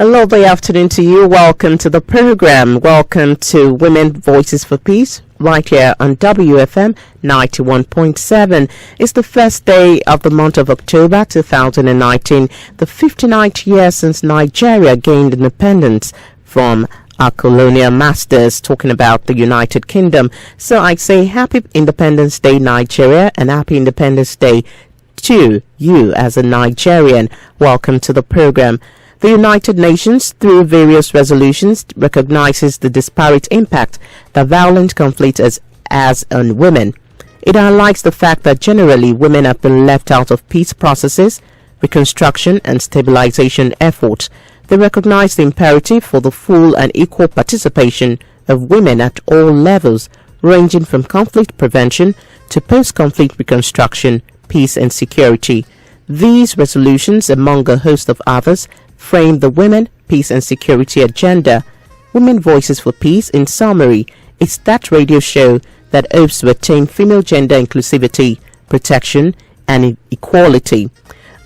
A lovely afternoon to you. Welcome to the program. Welcome to Women Voices for Peace, right here on WFM 91.7. It's the first day of the month of October 2019, the 59th year since Nigeria gained independence from our colonial masters, talking about the United Kingdom. So I say happy Independence Day, Nigeria, and happy Independence Day to you as a Nigerian. Welcome to the program. The United Nations, through various resolutions, recognizes the disparate impact that violent conflict has on women. It highlights the fact that generally women have been left out of peace processes, reconstruction and stabilization efforts. They recognize the imperative for the full and equal participation of women at all levels, ranging from conflict prevention to post-conflict reconstruction, peace and security. These resolutions, among a host of others, frame the women, peace and security agenda. Women Voices for Peace, in summary, is that radio show that hopes to attain female gender inclusivity, protection and equality.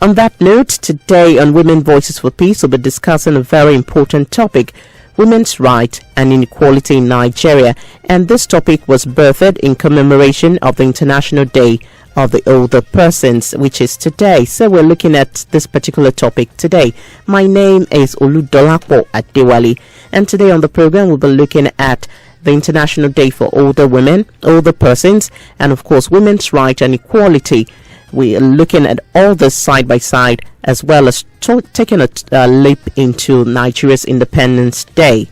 On that note, today on Women Voices for Peace, we'll be discussing a very important topic, women's rights and inequality in Nigeria. And this topic was birthed in commemoration of the International Day of the Older Persons, which is today. So we're looking at this particular topic today. My name is Oludolapo Adewale, and today on the program we'll be looking at the International Day for Older Women, Older Persons, and of course women's rights and equality. We are looking at all this side by side, as well as taking a leap into Nigeria's Independence Day.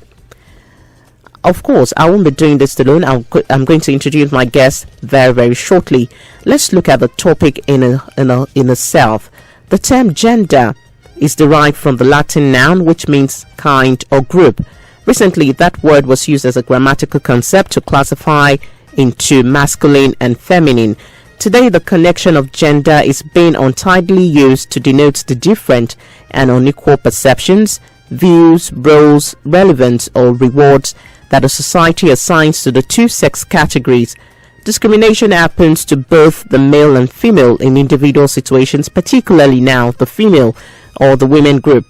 Of course, I won't be doing this alone. I'm going to introduce my guest very, very shortly. Let's look at the topic in itself. The term gender is derived from the Latin noun, which means kind or group. Recently, that word was used as a grammatical concept to classify into masculine and feminine. Today, the connection of gender is being untidily used to denote the different and unequal perceptions, views, roles, relevance, or rewards that a society assigns to the two sex categories. Discrimination happens to both the male and female in individual situations, particularly now the female or the women group.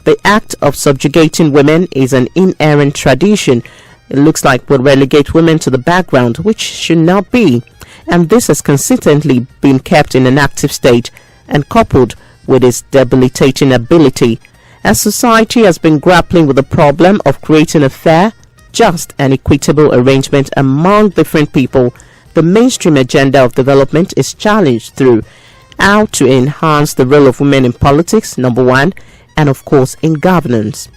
The act of subjugating women is an inherent tradition. It looks like we'll relegate women to the background, which should not be. And this has consistently been kept in an active state and coupled with its debilitating ability. As society has been grappling with the problem of creating a fair, just and equitable arrangement among different people, the mainstream agenda of development is challenged through how to enhance the role of women in politics, number one, and of course in governance.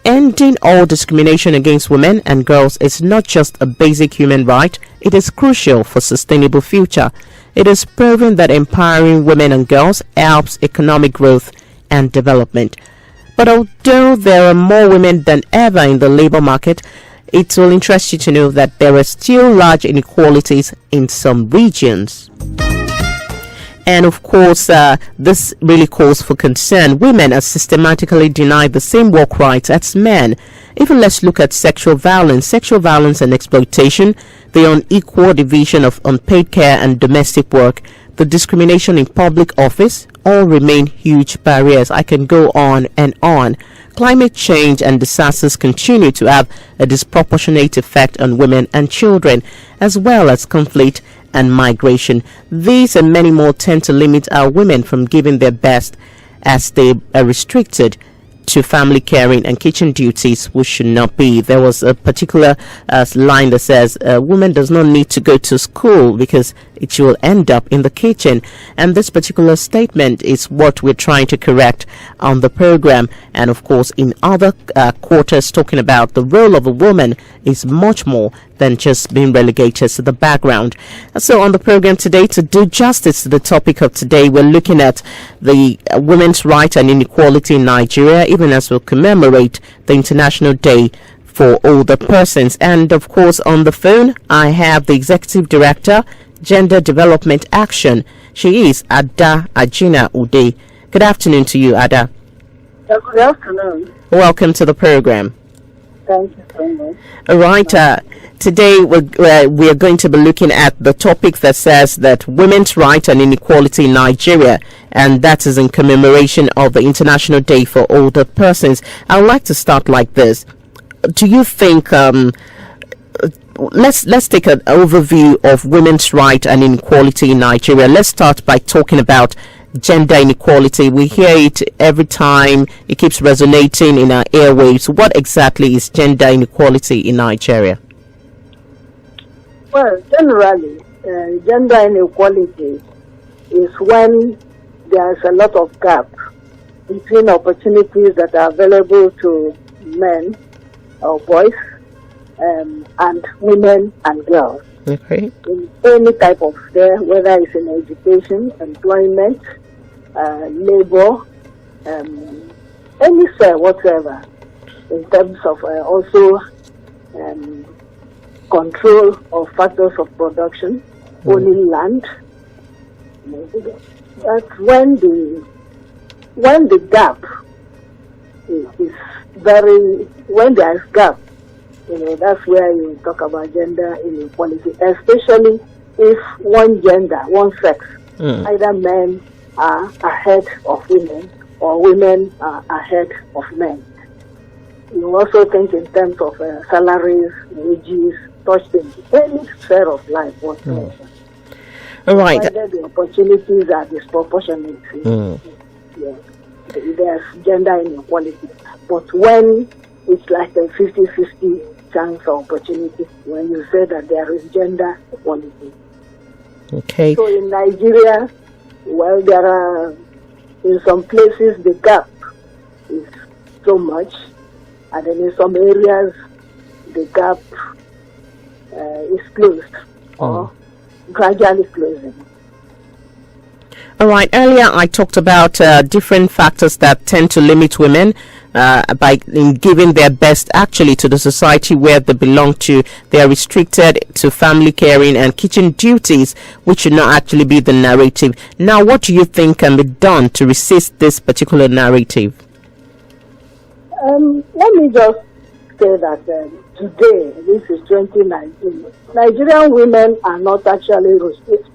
Ending all discrimination against women and girls is not just a basic human right, it is crucial for sustainable future. It is proven that empowering women and girls helps economic growth and development. But although there are more women than ever in the labor market, it will interest you to know that there are still large inequalities in some regions. And of course, this really calls for concern. Women are systematically denied the same work rights as men. Even let's look at sexual violence and exploitation, the unequal division of unpaid care and domestic work, the discrimination in public office, all remain huge barriers. I can go on and on. Climate change and disasters continue to have a disproportionate effect on women and children, as well as conflict and migration. These and many more tend to limit our women from giving their best, as they are restricted to family caring and kitchen duties, which should not be. There was a particular line that says a woman does not need to go to school because she will end up in the kitchen. And this particular statement is what we're trying to correct on the program. And of course, in other quarters, talking about the role of a woman is much more than just being relegated to the background. So on the program today, to do justice to the topic of today, we're looking at the women's rights and inequality in Nigeria, even as we commemorate the International Day for Older Persons. And of course, on the phone, I have the Executive Director, Gender Development Action. She is Ada Ajina Ude. Good afternoon to you, Ada. Good afternoon. Welcome to the program. Thank you so much. All right. Today we are going to be looking at the topic that says that women's rights and inequality in Nigeria, and that is in commemoration of the International Day for Older Persons. I would like to start like this. Do you think let's take an overview of women's rights and inequality in Nigeria. Let's start by talking about gender inequality. We hear it every time. It keeps resonating in our airwaves. What exactly is gender inequality in Nigeria? Well, generally, gender inequality is when there's a lot of gap between opportunities that are available to men or boys and women and girls. Okay. In any type of sphere, whether it's in education, employment, labor, any sphere whatsoever, in terms of also control of factors of production, owning land. That's when the gap is very, when there's gap, that's where you talk about gender inequality, especially if one gender, one sex, either men are ahead of women or women are ahead of men. You also think in terms of salaries, wages, such things, any sphere of life whatsoever. All right. Whether the opportunities are disproportionate, yes, there's gender inequality. But when it's like a 50-50 chance of opportunity, when you say that there is gender equality. Okay. So in Nigeria, well, there are, in some places, the gap is so much, and then in some areas, the gap is closed or gradually closing. All right. Earlier, I talked about different factors that tend to limit women by giving their best actually to the society where they belong to. They are restricted to family caring and kitchen duties, which should not actually be the narrative. Now, what do you think can be done to resist this particular narrative? Let me just say that today, this is 2019, Nigerian women are not actually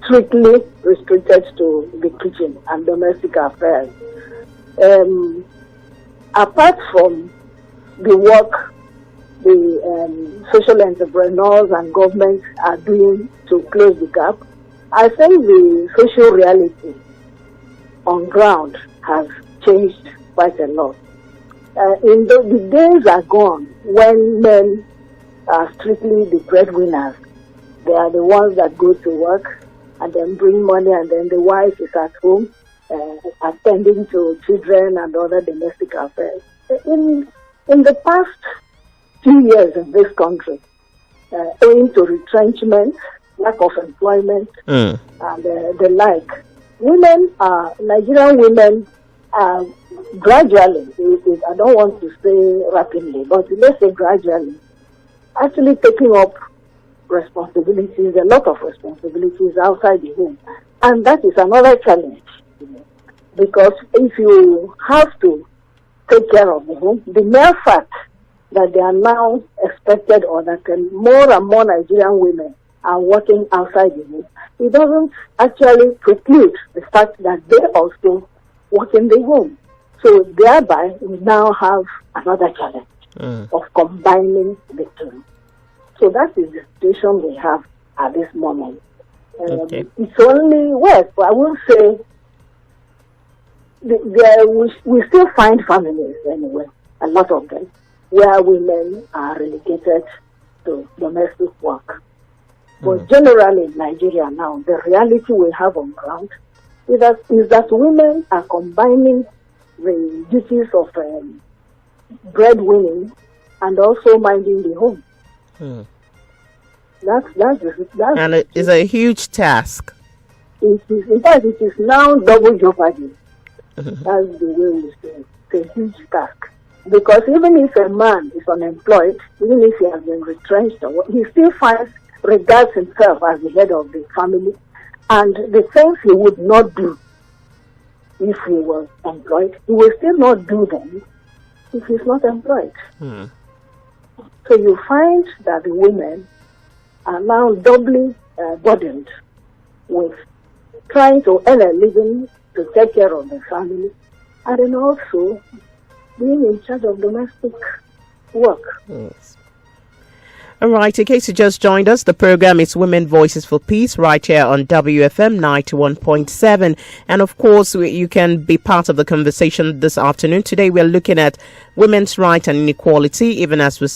strictly restricted to the kitchen and domestic affairs. Apart from the work the social entrepreneurs and governments are doing to close the gap, I think the social reality on ground has changed quite a lot. The days are gone when men are strictly the breadwinners. They are the ones that go to work and then bring money, and then the wife is at home attending to children and other domestic affairs. In the past 2 years in this country, owing to retrenchment, lack of employment, and the like, Nigerian women are gradually, I don't want to say rapidly, but let's say gradually, actually taking up responsibilities, a lot of responsibilities outside the home. And that is another challenge, because if you have to take care of the home, the mere fact that they are now expected, or that more and more Nigerian women are working outside the home, it doesn't actually preclude the fact that they also work in the home. So thereby, we now have another challenge of combining the two. So that is the situation we have at this moment. It's only, well, I will say, we still find families anyway, a lot of them, where women are relegated to domestic work. But generally in Nigeria now, the reality we have on ground is that women are combining the duties of breadwinning and also minding the home. And it is a huge task. In fact, it is now double jeopardy. That's the way we say it. It's a huge task. Because even if a man is unemployed, even if he has been retrenched, he still regards himself as the head of the family, and the things he would not do if he was employed, he will still not do them if he's not employed. So you find that the women are now doubly burdened with trying to earn a living to take care of the family, and then also being in charge of domestic work. Yes. All right, in case you just joined us, the program is Women Voices for Peace right here on WFM 91.7. And of course, you can be part of the conversation this afternoon. Today, we're looking at women's rights and inequality, even as we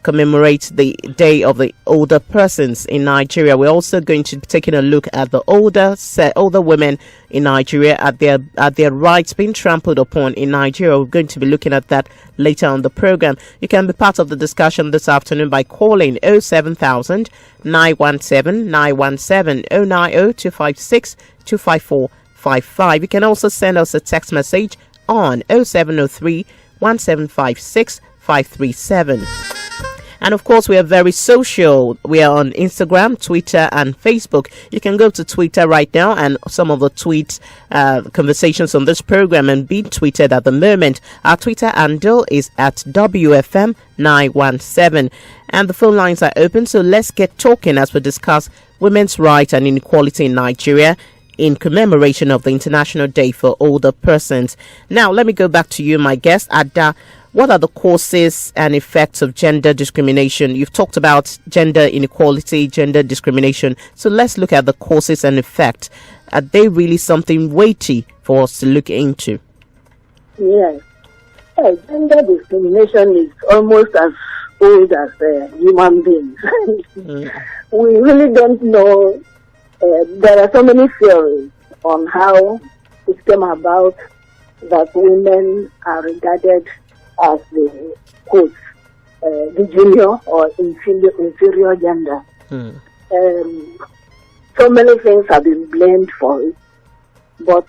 commemorate the Day of the Older Persons in Nigeria. We're also going to be taking a look at the older women in Nigeria, at their rights being trampled upon in Nigeria. We're going to be looking at that later on the program. You can be part of the discussion this afternoon by calling 07000 917 917 090 256 25455. You can also send us a text message on 0703 1756 537. And of course, we are very social. We are on Instagram, Twitter, and Facebook. You can go to Twitter right now, and some of the tweets, conversations on this program and being tweeted at the moment. Our Twitter handle is at WFM917. And the phone lines are open, so let's get talking as we discuss women's rights and inequality in Nigeria in commemoration of the International Day for Older Persons. Now, let me go back to you, my guest, Ada. What are the causes and effects of gender discrimination? You've talked about gender inequality, gender discrimination. So let's look at the causes and effects. Are they really something weighty for us to look into? Yes. Gender discrimination is almost as old as human beings. We really don't know. There are so many theories on how it came about that women are regarded as the quote, the junior or inferior gender. So many things have been blamed for it, but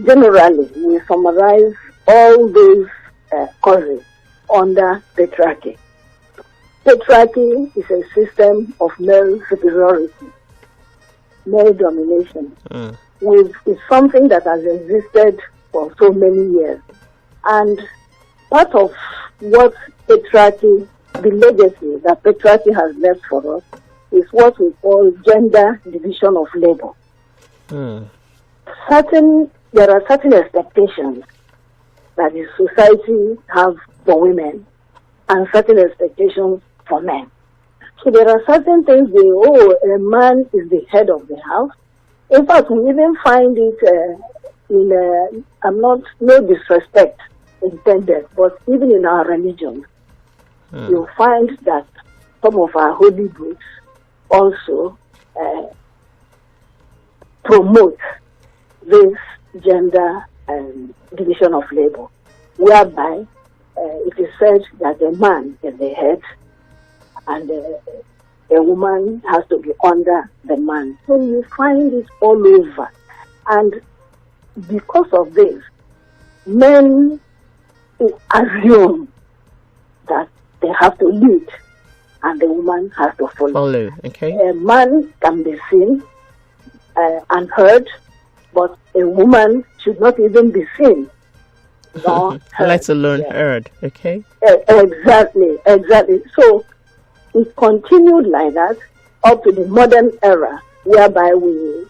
generally we summarize all those causes under patriarchy. Patriarchy is a system of male superiority, male domination. It's something that has existed for so many years. And part of what patriarchy, the legacy that patriarchy has left for us, is what we call gender division of labor. There are certain expectations that the society have for women and certain expectations for men. So there are certain things a man is the head of the house. In fact, we even find it no disrespect intended, but even in our religion, you'll find that some of our holy books also promote this gender division of labor, whereby it is said that a man is the head and a woman has to be under the man. So you find it all over. And because of this, men assume that they have to lead and the woman has to follow. Okay. A man can be seen and heard, but a woman should not even be seen. Let alone heard. Okay. Exactly. So it continued like that up to the modern era, whereby we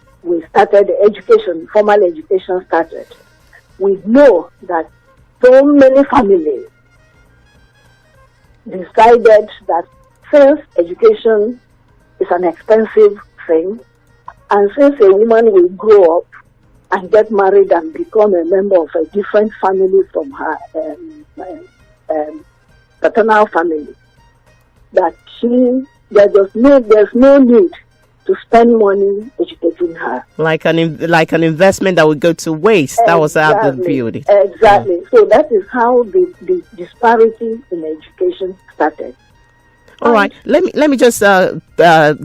started education, formal education started. We know that so many families decided that since education is an expensive thing, and since a woman will grow up and get married and become a member of a different family from her paternal family, that there's no need to spend money educating her. Like an investment that would go to waste. Exactly. That was how they viewed it. Exactly. So that is how the disparity in education started. All right. Let me just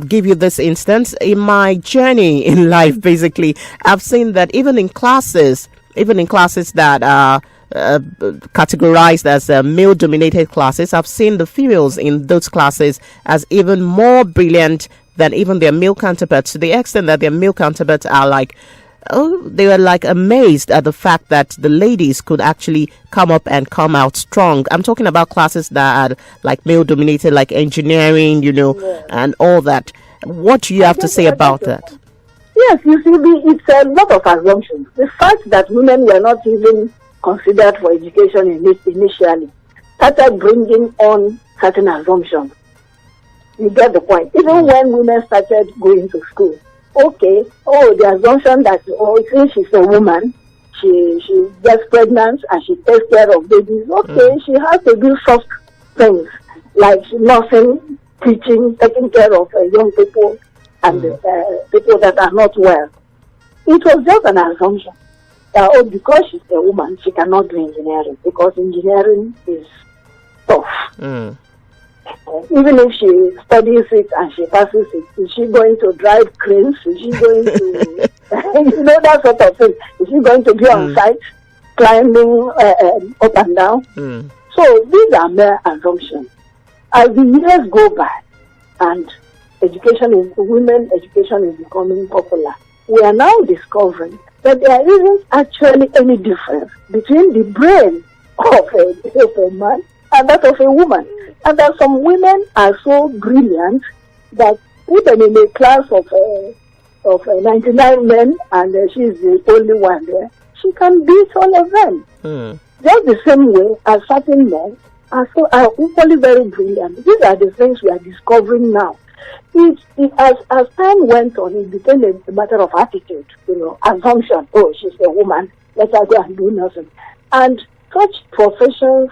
give you this instance. In my journey in life, basically, I've seen that even in classes that are categorized as male-dominated classes, I've seen the females in those classes as even more brilliant than even their male counterparts, to the extent that their male counterparts are like they were like amazed at the fact that the ladies could actually come up and come out strong. I'm talking about classes that are like male dominated, like engineering, and all that. What do you have to say about that? Yes, you see, it's a lot of assumptions. The fact that women were not even considered for education initially started bringing on certain assumptions. You get the point. Even when women started going to school, the assumption that, since she's a woman, she gets pregnant and she takes care of babies. She has to do soft things like nursing, teaching, taking care of young people and people that are not well. It was just an assumption. Because she's a woman, she cannot do engineering because engineering is tough. Even if she studies it and she passes it, is she going to drive cranes? Is she going to, that sort of thing? Is she going to be on site, climbing up and down? So these are mere assumptions. As the years go by and women education is becoming popular, we are now discovering that there isn't actually any difference between the brain of a man and that of a woman. And that some women are so brilliant that put them in a class of 99 men and she's the only one there, she can beat all of them. Just the same way as certain men are equally very brilliant. These are the things we are discovering now. As time went on, it became a matter of attitude, assumption. She's a woman, let her go and do nothing. And such professions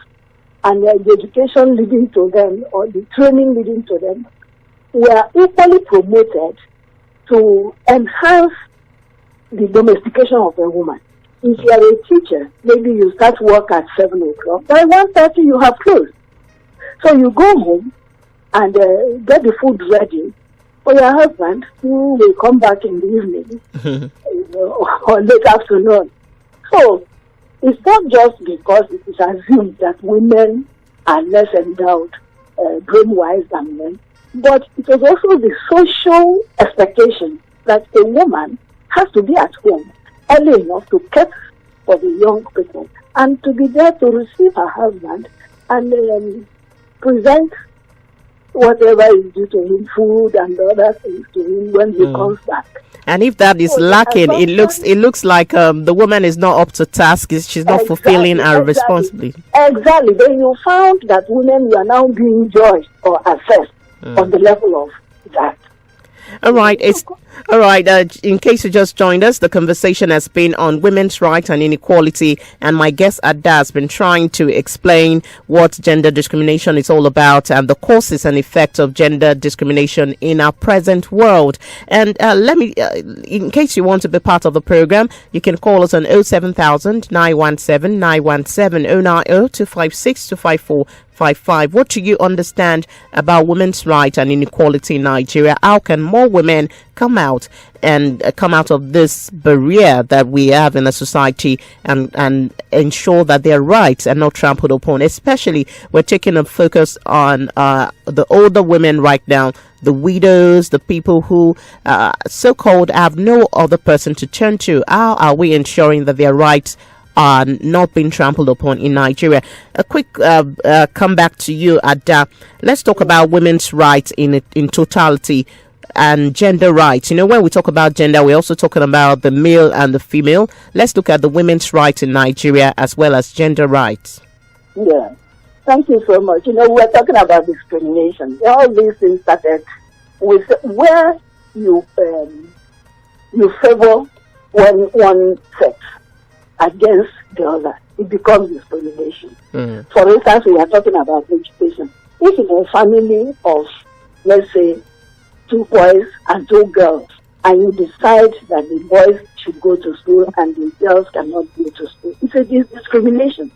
and the education leading to them or the training leading to them were equally promoted to enhance the domestication of a woman. If you are a teacher, maybe you start work at 7 o'clock. By 1:30 you have closed. So you go home and get the food ready for your husband, who will come back in the evening or late afternoon. So it's not just because it is assumed that women are less endowed brain-wise than men, but it was also the social expectation that a woman has to be at home early enough to care for the young people and to be there to receive her husband and present whatever is due to him, food and other things to him when he comes back. And if that is lacking, it looks like the woman is not up to task. She's not fulfilling her responsibility. Exactly. Then you found that women were now being judged or assessed on the level of that. All right. In case you just joined us, the conversation has been on women's rights and inequality, and my guest Ada has been trying to explain what gender discrimination is all about and the causes and effects of gender discrimination in our present world. And in case you want to be part of the program, you can call us on 07000 917 917 090 256 25455. What do you understand about women's rights and inequality in Nigeria? How can more women come out of this barrier that we have in the society and ensure that their rights are not trampled upon? Especially, we're taking a focus on the older women right now, the widows, the people who so-called have no other person to turn to. How are we ensuring that their rights are not being trampled upon in Nigeria? A quick come back to you, Ada. Let's talk about women's rights in totality and gender rights. When we talk about gender, we're also talking about the male and the female. Let's look at the women's rights in Nigeria as well as gender rights. Yeah. Thank you so much. We're talking about discrimination. All these things started with where you favor one sex against the other. It becomes discrimination. For instance, we are talking about education. If in a family of, let's say, 2 boys and 2 girls, and you decide that the boys should go to school and the girls cannot go to school, it's a discrimination.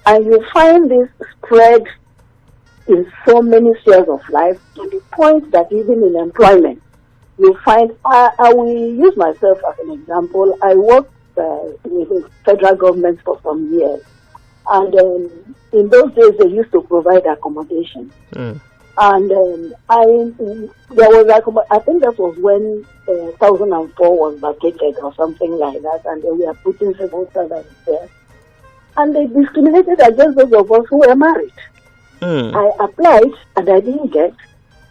And you find this spread in so many spheres of life to the point that even in employment, you find, I will use myself as an example. I worked with the federal government for some years. And in those days, they used to provide accommodation. And I think that was when 2004 was vacated or something like that, and they were putting civil servants there. And they discriminated against those of us who were married. I applied and I didn't get,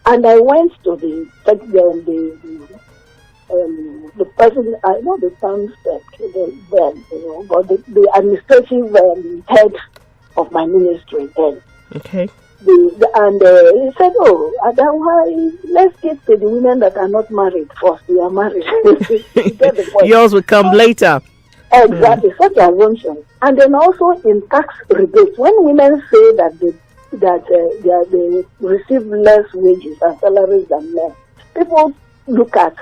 and I went to the person, I know the sound then, but the administrative head of my ministry then. Okay. And he said, "Oh, otherwise, let's get to the women that are not married first. We are married." Yours will come later. Exactly, such assumptions. And then also in tax rebates, when women say that they receive less wages and salaries than men, people look at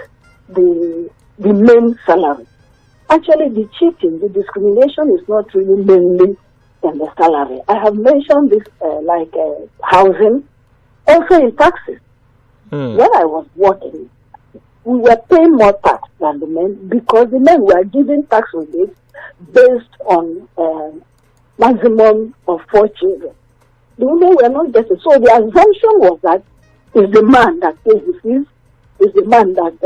the main salary. Actually, the cheating, the discrimination is not really mainly in the salary. I have mentioned this like housing, also in taxes. When I was working, we were paying more tax than the men because the men were giving tax rebates based on maximum of 4 children. The women were not getting. So the assumption was that it's the man that pays the fees, it's the man that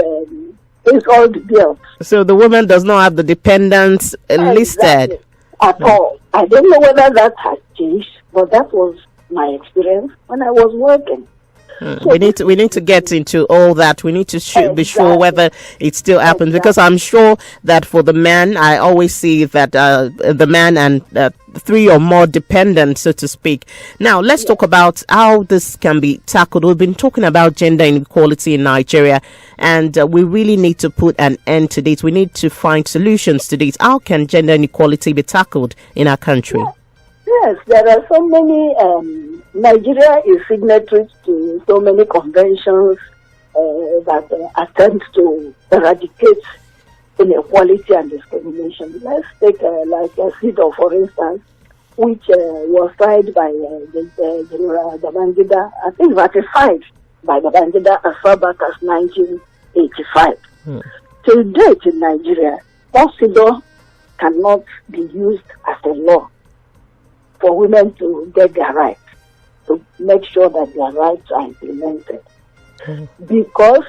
pays all the bills. So the woman does not have the dependents listed at all. I don't know whether that has changed, but that was my experience when I was working. We need to get into all that. We need to be sure whether it still happens, because I'm sure that for the man, I always see that the man and 3 or more dependents, so to speak. Now, let's talk about how this can be tackled. We've been talking about gender inequality in Nigeria, and we really need to put an end to this. We need to find solutions to this. How can gender inequality be tackled in our country? Yes, there are so many. Nigeria is signatory to so many conventions that attempt to eradicate inequality and discrimination. Let's take like CEDAW, for instance, which was signed by General Babangida, I think ratified by Babangida as far back as 1985. Till date in Nigeria, CEDAW cannot be used as a law for women to get their rights, to make sure that their rights are implemented. Because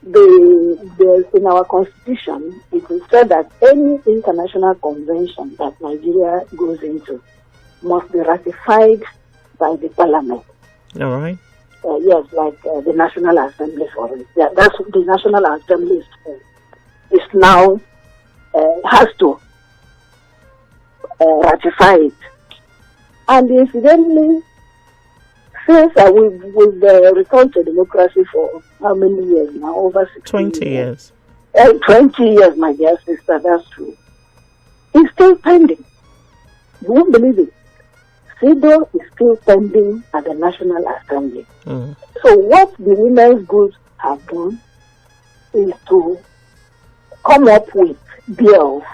in our constitution, it is said that any international convention that Nigeria goes into must be ratified by the parliament. All right. Yes, like the National Assembly, for instance. Yeah, that's the National Assembly is now has to ratify it. And incidentally, since we've returned to democracy for how many years now? Over 20 years. 20 years, my dear sister, that's true. It's still pending. You won't believe it. CEDAW is still pending at the National Assembly. So what the women's groups have done is to come up with bills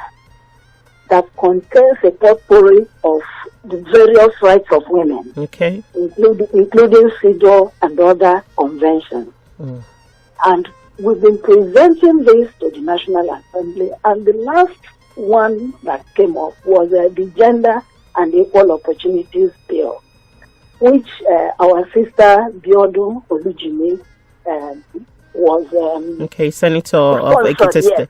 that contains a potpourri of the various rights of women, including CEDAW and other conventions. And we've been presenting this to the National Assembly, and the last one that came up was the Gender and Equal Opportunities Bill, which our sister Biodun Olujimi was... Senator of Ekiti State.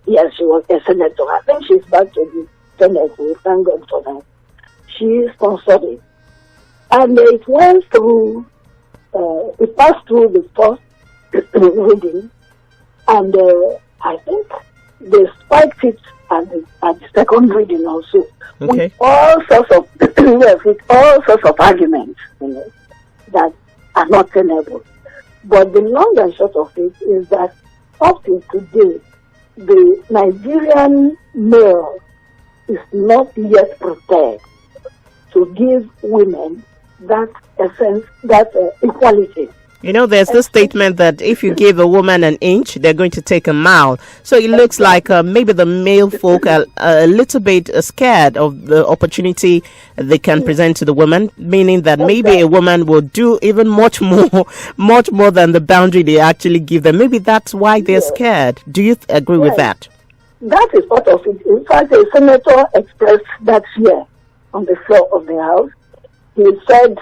Yes, she was a senator. I think she's back to the Senate. We thank God for that. She sponsored it. And it went through, it passed through the first reading, and I think they spiked it at the second reading also, with all sorts of with all sorts of arguments, that are not tenable. But the long and short of it is that up to today, the Nigerian male is not yet prepared to give women that essence, that equality. There's this statement that if you give a woman an inch, they're going to take a mile. So it looks like maybe the male folk are a little bit scared of the opportunity they can present to the woman, meaning that maybe a woman will do even much more than the boundary they actually give them. Maybe that's why they're scared. Do you agree with that? That is part of it. In fact, a senator expressed that fear on the floor of the House. He said,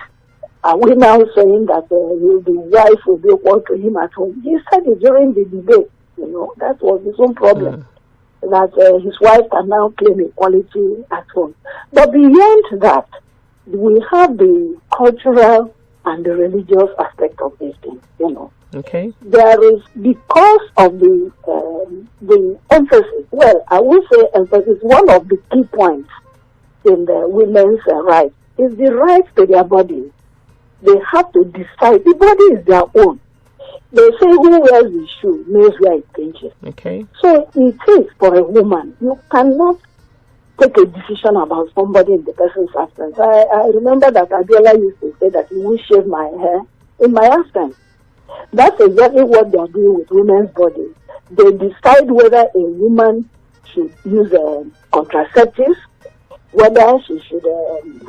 are we now saying that the wife will be equal to him at home? He said it during the debate. That was his own problem. That his wife can now claim equality at home. But beyond that, we have the cultural and the religious aspect of this thing, Okay. There is, because of the emphasis, well, I will say emphasis, one of the key points in the women's rights is the right to their body. They have to decide. The body is their own. They say who wears the shoe knows where it pinches. Okay. So it is for a woman. You cannot take a decision about somebody in the person's absence. I remember that Adela used to say that he won't shave my hair in my absence. That's exactly what they are doing with women's bodies. They decide whether a woman should use contraceptives, whether she should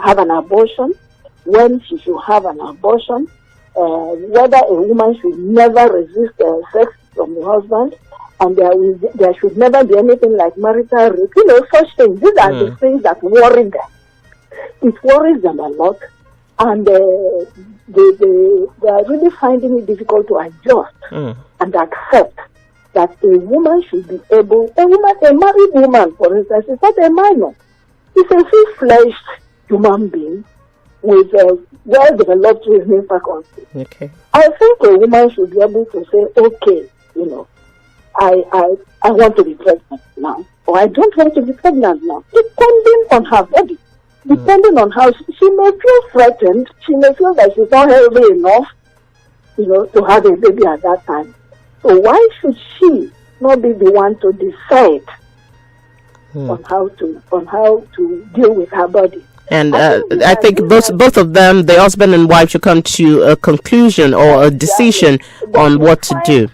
have an abortion, when she should have an abortion, whether a woman should never resist sex from the husband, and there should never be anything like marital rape. Such things. These are the things that worry them. It worries them a lot, and they are really finding it difficult to adjust and accept that a woman should be able, a married woman, for instance, is not a minor. It's a full-fledged human being with well-developed reasoning faculty. Okay. I think a woman should be able to say, okay, I want to be pregnant now, or I don't want to be pregnant now, depending on her body, depending on how she may feel threatened, she may feel that she's not healthy enough, to have a baby at that time. So why should she not be the one to decide on how to deal with her body? And I think both of them, the husband and wife, should come to a conclusion or a decision on what to do.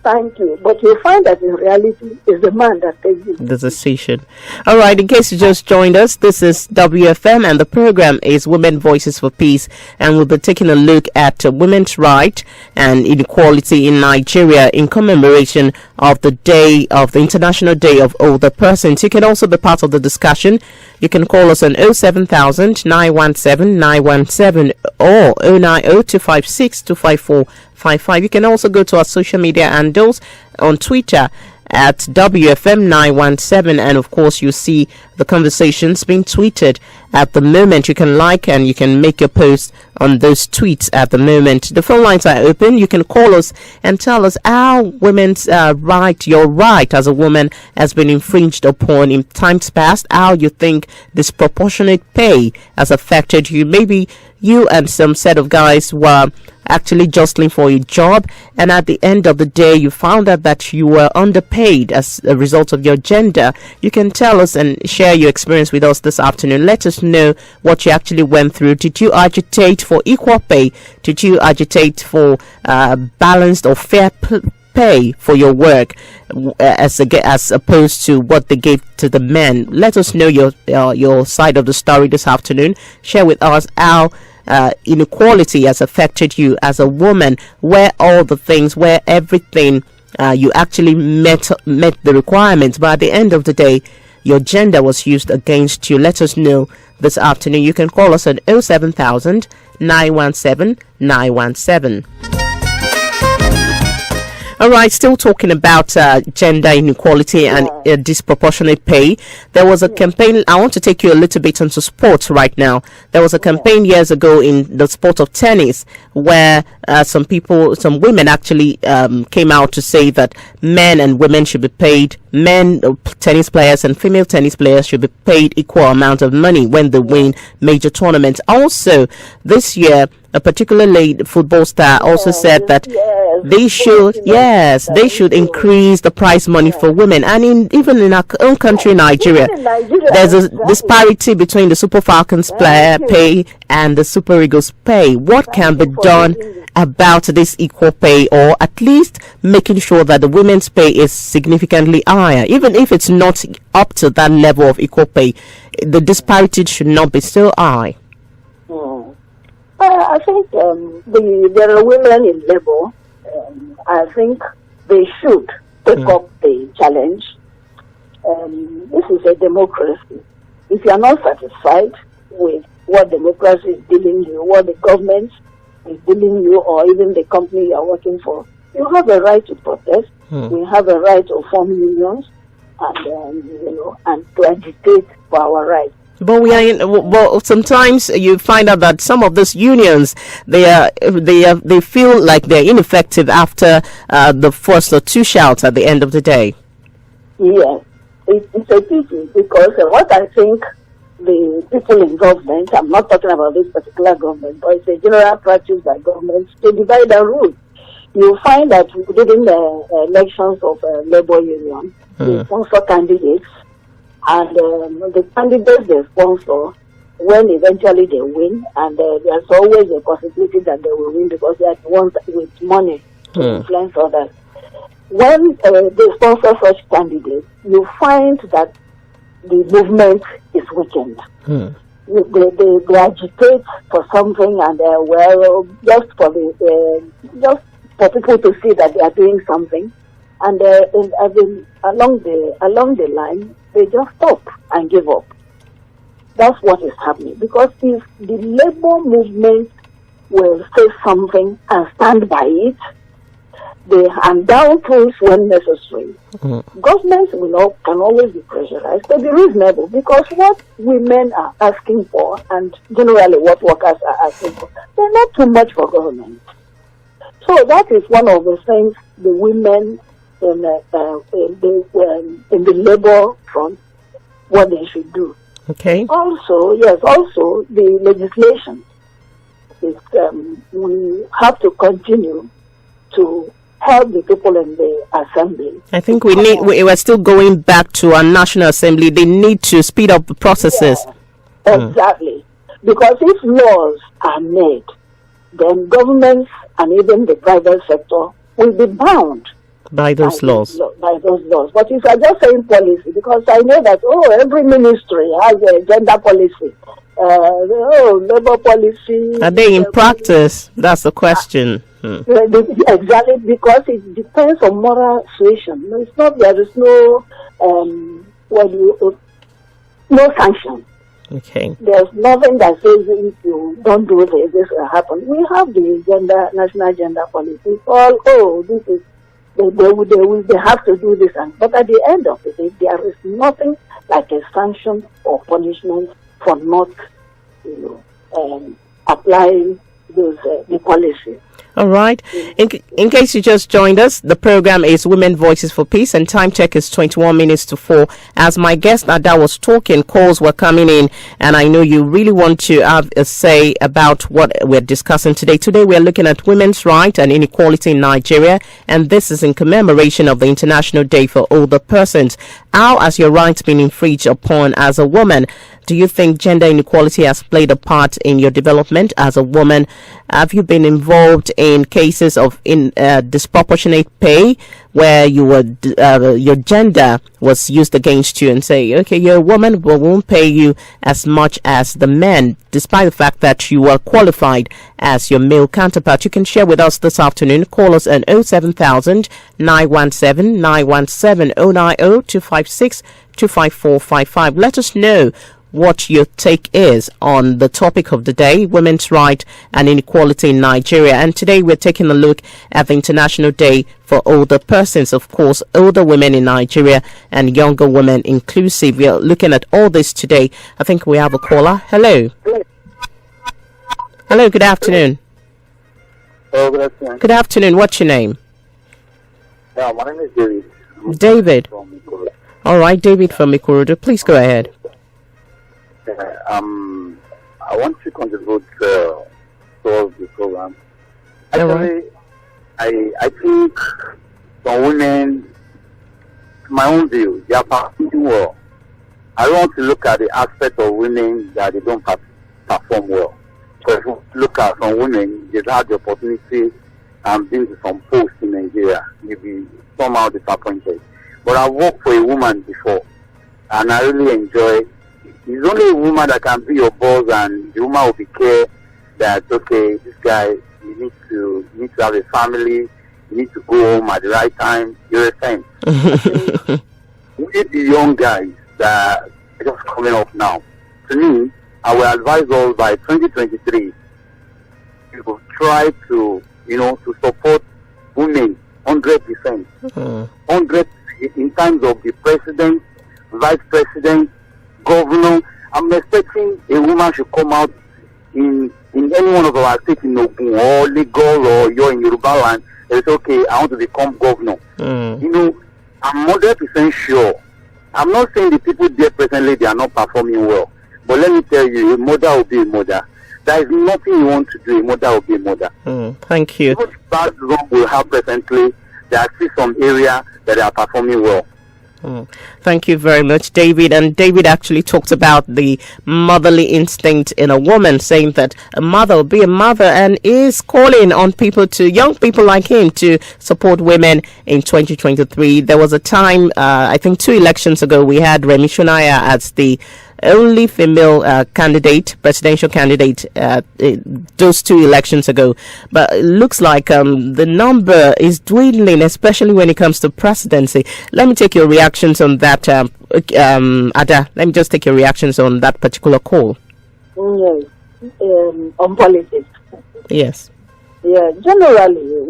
Thank you. But you find that in reality, it's the man that takes the decision. All right, in case you just joined us, this is WFM and the program is Women Voices for Peace, and we'll be taking a look at women's rights and inequality in Nigeria in commemoration of the International Day of Older Persons. You can also be part of the discussion. You can call us on 07000 917 917 or 090-256-25455. You can also go to our social media handles on Twitter at WFM917, and of course you see the conversations being tweeted at the moment. You can like and you can make your post on those tweets at the moment. The phone lines are open. You can call us and tell us how women's your right as a woman has been infringed upon in times past, how you think disproportionate pay has affected you. Maybe you and some set of guys were actually jostling for a job, and at the end of the day you found out that you were underpaid as a result of your gender. You can tell us and share your experience with us this afternoon. Let us know what you actually went through. Did you agitate for equal pay? Did you agitate for balanced or fair pay for your work as opposed to what they gave to the men? Let us know your side of the story this afternoon. Share with us how inequality has affected you as a woman, where everything you actually met the requirements, but at the end of the day your gender was used against you. Let us know this afternoon. You can call us at 07000 917 917. All right, still talking about gender inequality and disproportionate pay. There was a campaign. I want to take you a little bit into sports right now. There was a campaign years ago in the sport of tennis where some women actually came out to say that men and women should be paid. Men tennis players and female tennis players should be paid equal amount of money when they win major tournaments. Also, this year, a particularly football star also said that they should increase the prize money for women. And even in our own country, Nigeria, there's a disparity between the Super Falcons player pay and the Super Eagles pay. What can be done about this equal pay, or at least making sure that the women's pay is significantly higher? Even if it's not up to that level of equal pay, the disparity should not be so high. I think there are women in labor. I think they should take up the challenge. This is a democracy. If you are not satisfied with what democracy is dealing you, what the government is dealing you, or even the company you are working for, you have a right to protest. We have a right to form unions and and to agitate for our rights. But sometimes you find out that some of these unions they feel like they're ineffective after the first or two shouts at the end of the day. Yes, it's a pity because what I think the people in government, I'm not talking about this particular government, but it's a general practice by governments to divide and rule. You find that during the elections of labor union, they sponsor candidates, and the candidates they sponsor, when eventually they win, and there's always a possibility that they will win because they are the ones with money to influence others. When they sponsor such candidates, you find that the movement is weakened. They agitate for something, and just for people to see that they are doing something, and along the line they just stop and give up. That's what is happening, because if the labor movement will say something and stand by it, they hand down tools when necessary. Governments can always be pressurized to be reasonable, because what women are asking for, and generally what workers are asking for, they're not too much for government. So that is one of the things the women in the labor front, what they should do. Okay. Also the legislation is we have to continue to help the people in the assembly. I think we're still going back to our National Assembly. They need to speed up the processes. Yeah, exactly. Because if laws are made, then governments and even the private sector will be bound by those laws. By those laws. But if I just saying policy, because I know that every ministry has a gender policy, labor policy. Are they in practice? That's the question. Exactly, because it depends on moral situation. It's not, there is no no sanction. Okay. There's nothing that says if you don't do this will happen. We have the national gender policy. It's all this is they have to do this, but at the end of the day, there is nothing like a sanction or punishment for not applying the policy. All right. In case you just joined us, the program is Women Voices for Peace, and time check is 21 minutes to 4. As my guest Ada was talking, calls were coming in, and I know you really want to have a say about what we're discussing today. Today we're looking at women's rights and inequality in Nigeria, and this is in commemoration of the International Day for Older Persons. How has your rights been infringed upon as a woman? Do you think gender inequality has played a part in your development as a woman? Have you been involved in cases of disproportionate pay, where your gender was used against you and say, okay, you're a woman, but we won't pay you as much as the men, despite the fact that you were qualified as your male counterpart? You can share with us this afternoon. Call us on 07000 917 917 090 256 25455. Let us know what your take is on the topic of the day, women's rights and inequality in Nigeria. And today we're taking a look at the International Day for Older Persons. Of course, older women in Nigeria and younger women inclusive. We're looking at all this today. I think we have a caller. Hello. Hello, good afternoon. Oh, good afternoon. Good afternoon. What's your name? Yeah, my name is David. David. All right, David from Ikorodu. Please go ahead. I want to contribute towards the program. Actually, I think some women, my own view, they are performing well. I don't want to look at the aspect of women that they don't perform well. Because if you look at some women, they've had the opportunity and been to some posts in Nigeria, you'll be somehow disappointed. But I've worked for a woman before, and I really enjoy. It's only a woman that can be your boss, and the woman will be clear that, okay, this guy, you need to have a family, you need to go home at the right time. You're a friend. We need the young guys that are just coming up now. To me, I will advise all by 2023, you will try to, to support women 100%. 100% in terms of the president, vice president, governor. I'm expecting a woman should come out in any one of our states in Ogun or Lagos or you're in Yoruba land. It's okay, I want to become governor. You know, I'm 100% sure. I'm not saying the people there presently, they are not performing well. But let me tell you, a mother will be a mother. There is nothing you want to do, a mother will be a mother. Thank you. Even bad wrong will have presently, there are still some area that they are performing well. Thank you very much, David. And David actually talked about the motherly instinct in a woman, saying that a mother will be a mother, and is calling on young people like him to support women in 2023. There was a time, I think 2 elections ago, we had Remi Shonaya as the only female presidential candidate, those 2 elections ago. But it looks like the number is dwindling, especially when it comes to presidency. Let me take your reactions on that, Ada. Let me just take your reactions on that particular call. Yes, on politics. Yes. Yeah, generally,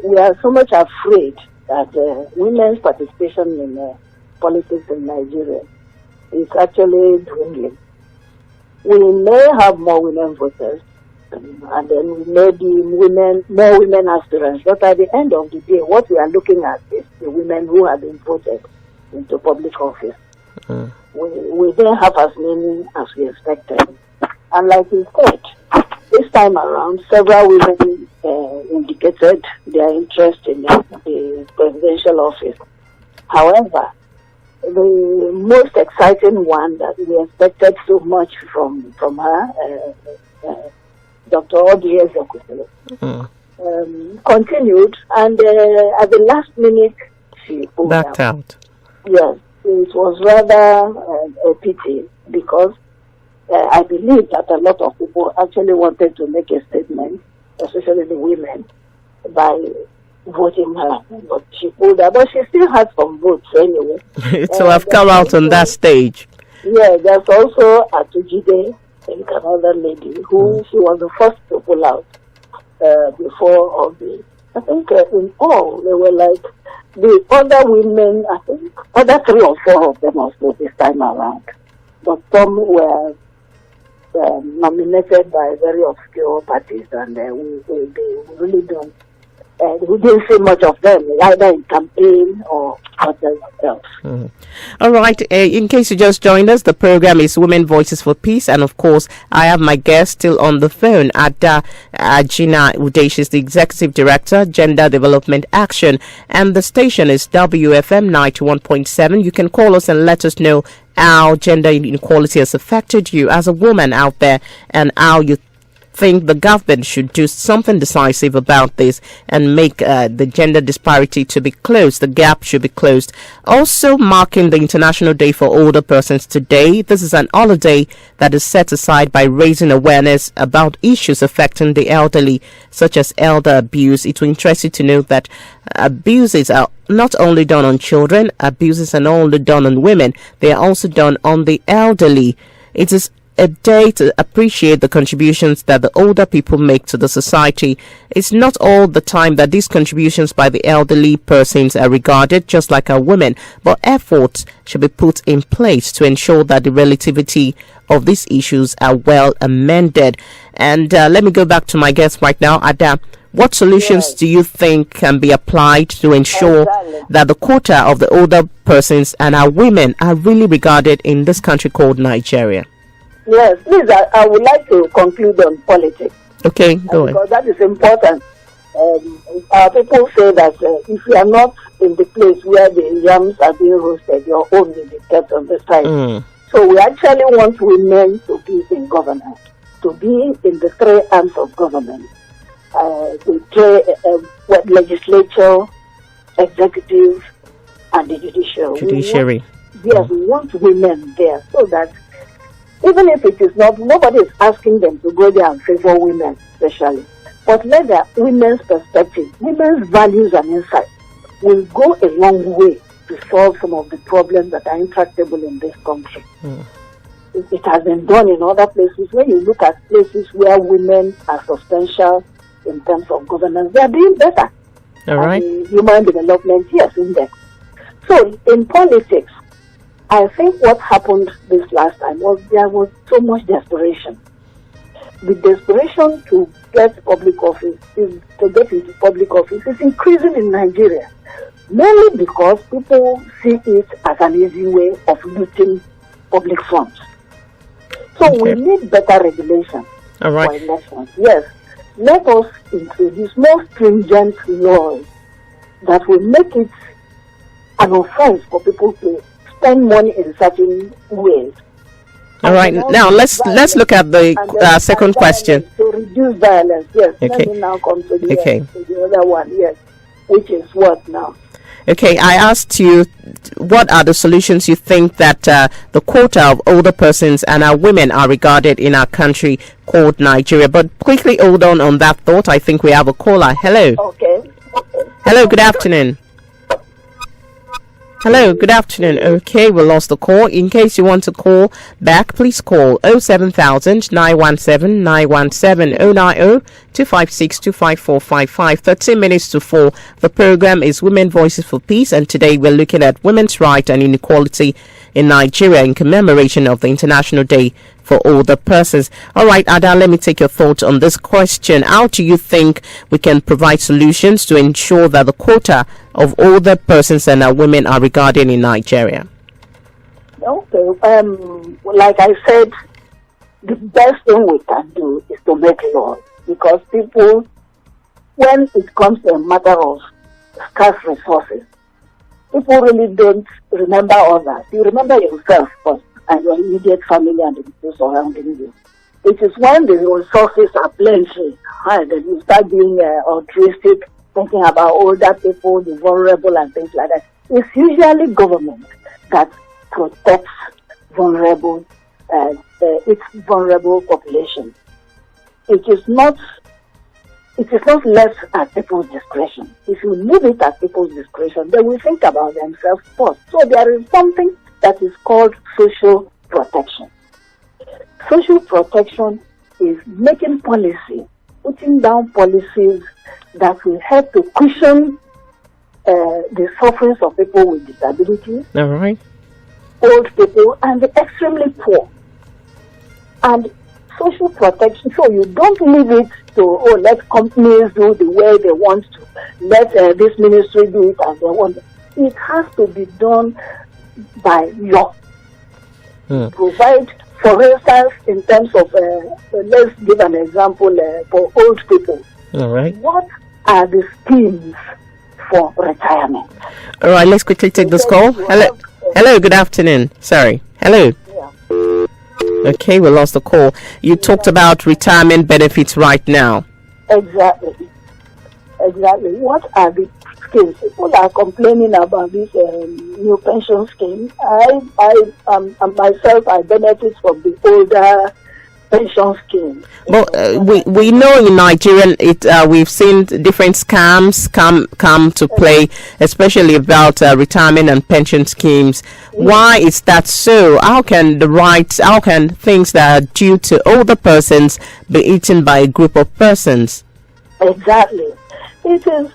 we are so much afraid that women's participation in politics in Nigeria is actually dwindling. We may have more women voters, and then we may be more women aspirants, but at the end of the day, what we are looking at is the women who have been voted into public office. We don't have as many as we expected. And like you said, this time around, several women indicated their interest in the presidential office. However, the most exciting one that we expected so much from her, Dr. Obi Ezekwesili, continued, and at the last minute she pulled out. Yes, it was rather a pity, because I believe that a lot of people actually wanted to make a statement, especially the women, by voting her, but she pulled out. But she still had some votes anyway. So I've come out on that stage. Yeah, there's also Atujide, another lady, who she was the first to pull out before all the. I think in all there were like the other women. I think other 3 or 4 of them also this time around, but some were nominated by very obscure parties, and we really don't. We didn't see much of them, either in campaign or other else. All right. In case you just joined us, the program is Women Voices for Peace, and of course, I have my guest still on the phone, Ada Gina Udesh, is the Executive Director, Gender Development Action, and the station is WFM 91.7. You can call us and let us know how gender inequality has affected you as a woman out there, and how you think the government should do something decisive about this and make the gender disparity to be closed. The gap should be closed. Also marking the International Day for Older Persons today. This is an holiday that is set aside by raising awareness about issues affecting the elderly, such as elder abuse. It will interest you to know that abuses are not only done on children, abuses are not only done on women, they are also done on the elderly. It is a day to appreciate the contributions that the older people make to the society. It's not all the time that these contributions by the elderly persons are regarded, just like our women, but efforts should be put in place to ensure that the relativity of these issues are well amended. And let me go back to my guest right now, Ada. What solutions do you think can be applied to ensure that the quota of the older persons and our women are really regarded in this country called Nigeria? Yes, please, I would like to conclude on politics. Okay, go ahead. Because that is important. Our people say that if you are not in the place where the yams are being roasted, your own will be kept on the side. So we actually want women to be in governance, to be in the 3 arms of government, the legislature, executive, and the judiciary. We want women there, so that even if it is not, nobody is asking them to go there and favor women especially. But let the women's perspective, women's values and insights will go a long way to solve some of the problems that are intractable in this country. It has been done in other places. When you look at places where women are substantial in terms of governance, they are doing better. All right. and the Human Development Index. So in politics, I think what happened this last time was there was so much desperation. The desperation to get public office, to get into public office, is increasing in Nigeria, mainly because people see it as an easy way of looting public funds. So we need better regulation All right. for elections. Yes, let us introduce more stringent laws that will make it an offense for people to spend money in certain ways. All right. Now let's look at the second question. To reduce violence, yes. Okay. Let me now come to the, Okay. to the other one, yes, which is what now? Okay, I asked you what are the solutions you think that the quota of older persons and our women are regarded in our country called Nigeria. But quickly hold on that thought. I think we have a caller. Hello. Okay. Hello, good afternoon. Hello, good afternoon. Okay, we lost the call. In case you want to call back, please call 07000 917 917 090 256 25455. 13 minutes to 4. The program is Women Voices for Peace, and today we're looking at women's rights and inequality in Nigeria in commemoration of the International Day for Older Persons. All right, Ada, let me take your thoughts on this question. How do you think we can provide solutions to ensure that the quota of older persons and our women are regarded in Nigeria? Okay. Like I said, the best thing we can do is to make laws, because people, when it comes to a matter of scarce resources, people really don't remember others. You remember yourself first and your immediate family and the people surrounding you. It is when the resources are plenty and then you start being altruistic, thinking about older people, the vulnerable and things like that. It's usually government that protects vulnerable, its vulnerable population. It is not left at people's discretion. If you leave it at people's discretion, they will think about themselves first. So there is something that is called social protection. Social protection is making policy, putting down policies that will help to cushion the sufferings of people with disabilities, All right. old people, and the extremely poor. And social protection, so you don't leave it to, let companies do the way they want to, let this ministry do it as they want. It has to be done by law. Provide, for instance, in terms of, let's give an example for old people. All right. What are the schemes for retirement? All right, let's quickly take this call. Hello. Hello, good afternoon. Sorry. Hello. Yeah. Okay, we lost the call. You talked about retirement benefits right now. Exactly. What are the schemes? People are complaining about this new pension scheme. I myself, I benefit from the older pension scheme. Well, we know in Nigeria, we've seen different scams come to play, especially about retirement and pension schemes. Why is that so? How can things that are due to older persons be eaten by a group of persons? Exactly. It is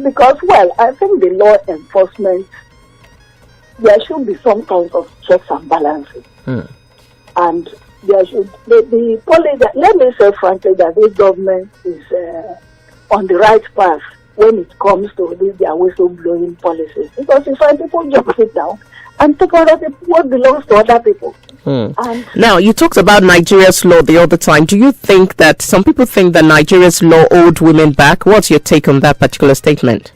because, well, I think the law enforcement, there should be some kinds of checks and balances. And there should be let me say frankly that this government is on the right path when it comes to their whistleblowing policies. Because you find people just sit down and take other people what belongs to other people. And now, you talked about Nigeria's law the other time. Do you think that some people think that Nigeria's law owed women back? What's your take on that particular statement?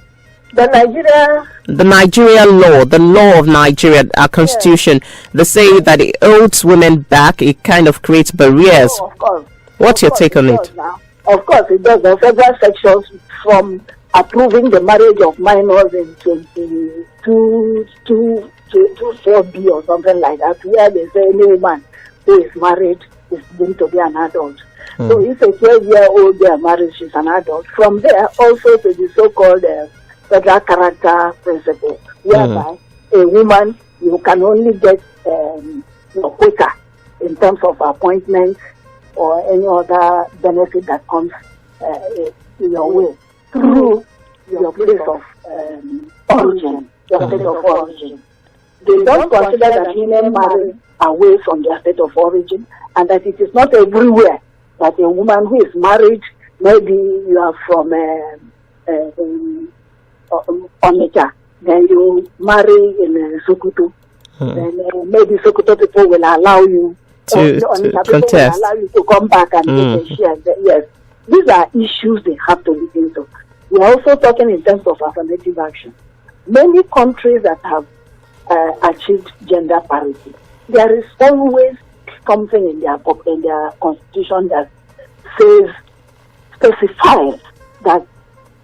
the Nigeria law, the law of Nigeria, our constitution, they say that it holds women back. It kind of creates barriers. Oh, of course. What's your take on it? Of course, it does. There are several sections from approving the marriage of minors in 4B or something like that, where they say any woman who is married is deemed to be an adult. So if a 12-year-old they are married, she's an adult. From there, also to the so-called federal character principle, whereby a woman, you can only get quota in terms of appointments or any other benefit that comes your way through your place of origin, your state of origin. They don't consider that women marry away from their state of origin, and that it is not everywhere that a woman who is married, maybe you are from Onitsha, then you marry in Sokoto, then maybe Sokoto people will allow you to contest. Will allow you to come back and take a share. Yes, these are issues they have to look into. We are also talking in terms of affirmative action. Many countries that have achieved gender parity, there is always something in their constitution that specifies that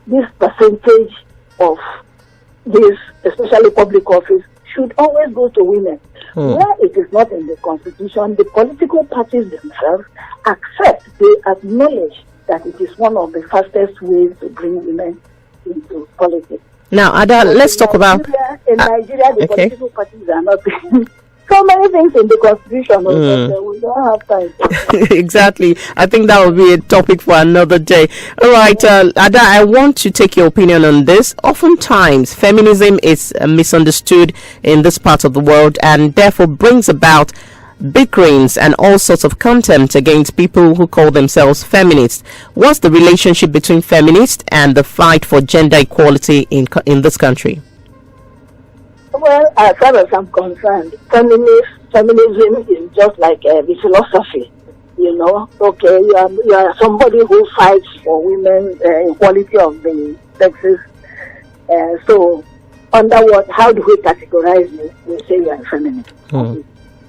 this percentage of this, especially public office, should always go to women. Where it is not in the constitution, the political parties themselves they acknowledge that it is one of the fastest ways to bring women into politics. Now, Ada, let's talk about... In Nigeria, the political parties are not... So many things in the constitution, but we don't have time. Exactly. I think that will be a topic for another day. All right, Ada, I want to take your opinion on this. Oftentimes, feminism is misunderstood in this part of the world and therefore brings about bickerings and all sorts of contempt against people who call themselves feminists. What's the relationship between feminists and the fight for gender equality in this country? Well, as far as I'm concerned, feminism is just like the philosophy. You know, okay, you are somebody who fights for women, equality of the sexes. So, under what? How do we categorize you? We say you are a feminist.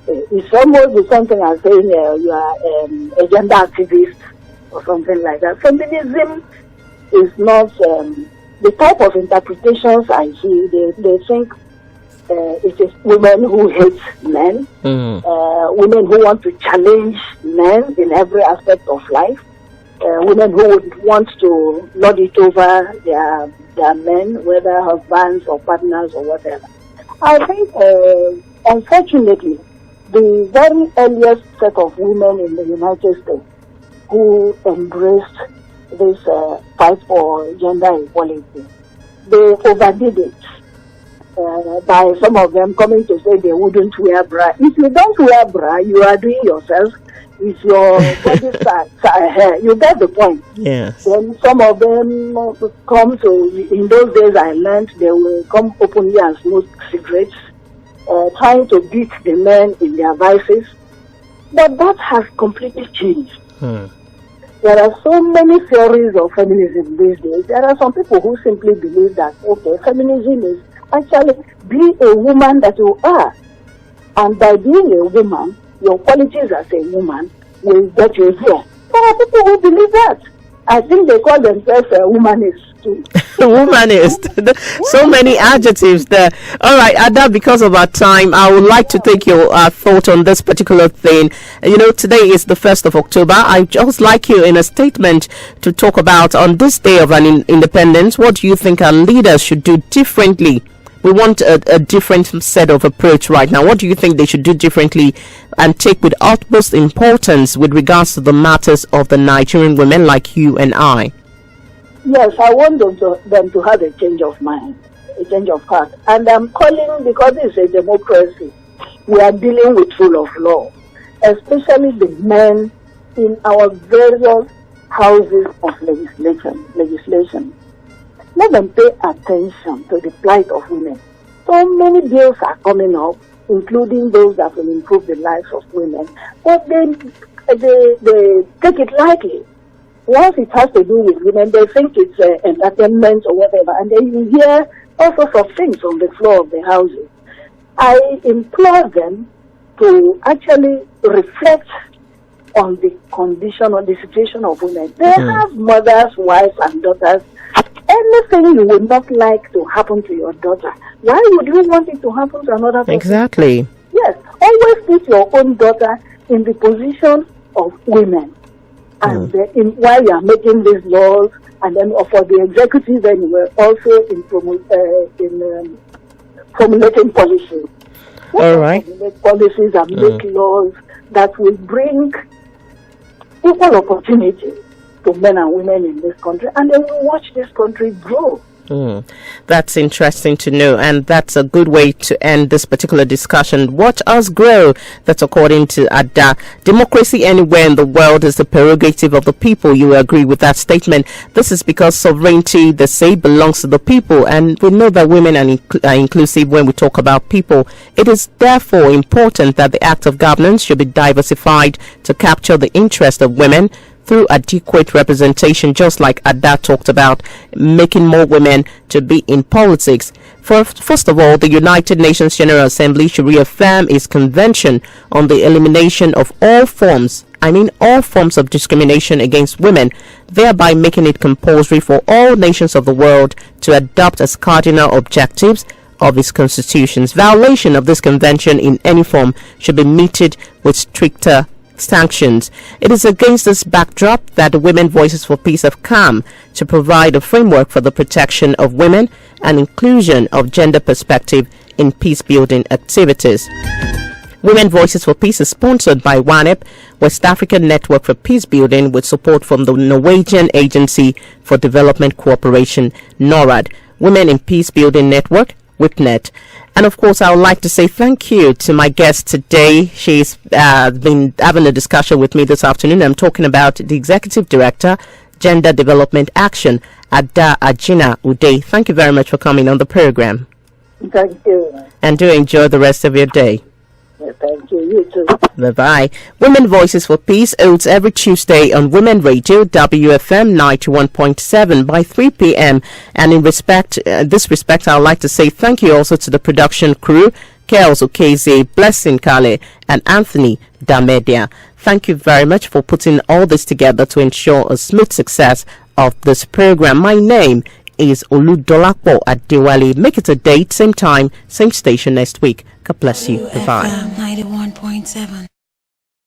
It's almost the something as saying you are a gender activist or something like that. Feminism is not the type of interpretations I see. They think it is women who hate men, women who want to challenge men in every aspect of life, women who would want to lord it over their men, whether husbands or partners or whatever. I think, unfortunately, the very earliest set of women in the United States who embraced this fight for gender equality, they overdid it. By some of them coming to say they wouldn't wear bra. If you don't wear bra, you are doing yourself. If your body hair, you get the point. Yes. Then some of them come to, in those days I learned, they will come openly and smoke cigarettes, trying to beat the men in their vices. But that has completely changed. There are so many theories of feminism these days. There are some people who simply believe that, okay, feminism is actually be a woman that you are. And by being a woman, your qualities as a woman will get you here. There are people who believe that. I think they call themselves a womanist too. Womanist. So many adjectives there. All right, Ada, because of our time, I would like to take your thought on this particular thing. You know, today is the 1st of October. I just like you in a statement to talk about on this day of an independence, what do you think our leaders should do differently? We want a different set of approach right now. What do you think they should do differently and take with utmost importance with regards to the matters of the Nigerian women like you and I? Yes, I want them to have a change of mind, a change of heart. And I'm calling, because it's a democracy, we are dealing with rule of law, especially the men in our various houses of legislation. Let them pay attention to the plight of women. So many bills are coming up, including those that will improve the lives of women, but they take it lightly. Once it has to do with women, they think it's entertainment or whatever, and then you hear all sorts of things on the floor of the houses. I implore them to actually reflect on the condition or the situation of women. They have mothers, wives, and daughters. Anything you would not like to happen to your daughter, why would you want it to happen to another person? Exactly. Yes. Always put your own daughter in the position of women. And while you are making these laws, and then for the executive anyway, also in formulating policies. All right. Formulate policies and make laws that will bring equal opportunity to men and women in this country, and then we watch this country grow. That's interesting to know, and that's a good way to end this particular discussion. Watch us grow. That's according to Ada. Democracy anywhere in the world is the prerogative of the people. You agree with that statement? This is because sovereignty, they say, belongs to the people, and we know that women are inclusive when we talk about people. It is therefore important that the act of governance should be diversified to capture the interest of women through adequate representation, just like Ada talked about, making more women to be in politics. First of all, the United Nations General Assembly should reaffirm its convention on the elimination of all forms of discrimination against women, thereby making it compulsory for all nations of the world to adopt as cardinal objectives of its constitutions. Violation of this convention in any form should be meted with stricter sanctions. It is against this backdrop that the Women Voices for Peace have come to provide a framework for the protection of women and inclusion of gender perspective in peace-building activities. Women Voices for Peace is sponsored by WANEP, West African Network for Peace Building, with support from the Norwegian Agency for Development Cooperation, NORAD, Women in Peace Building Network, WIPNET. And of course, I would like to say thank you to my guest today. She's been having a discussion with me this afternoon. I'm talking about the Executive Director, Gender Development Action, Ada Ajina Ude. Thank you very much for coming on the program. Thank you. And do enjoy the rest of your day. Yeah, thank you. You too. Bye-bye. Women Voices for Peace holds every Tuesday on Women Radio, WFM 91.7 by 3 p.m. And in this respect, I would like to say thank you also to the production crew, Kels Okeze, Blessing Kale, and Anthony Damedia. Thank you very much for putting all this together to ensure a smooth success of this program. My name is Oludolapo Adewale. Make it a date, same time, same station next week. God bless you. Bye-bye. 91.7.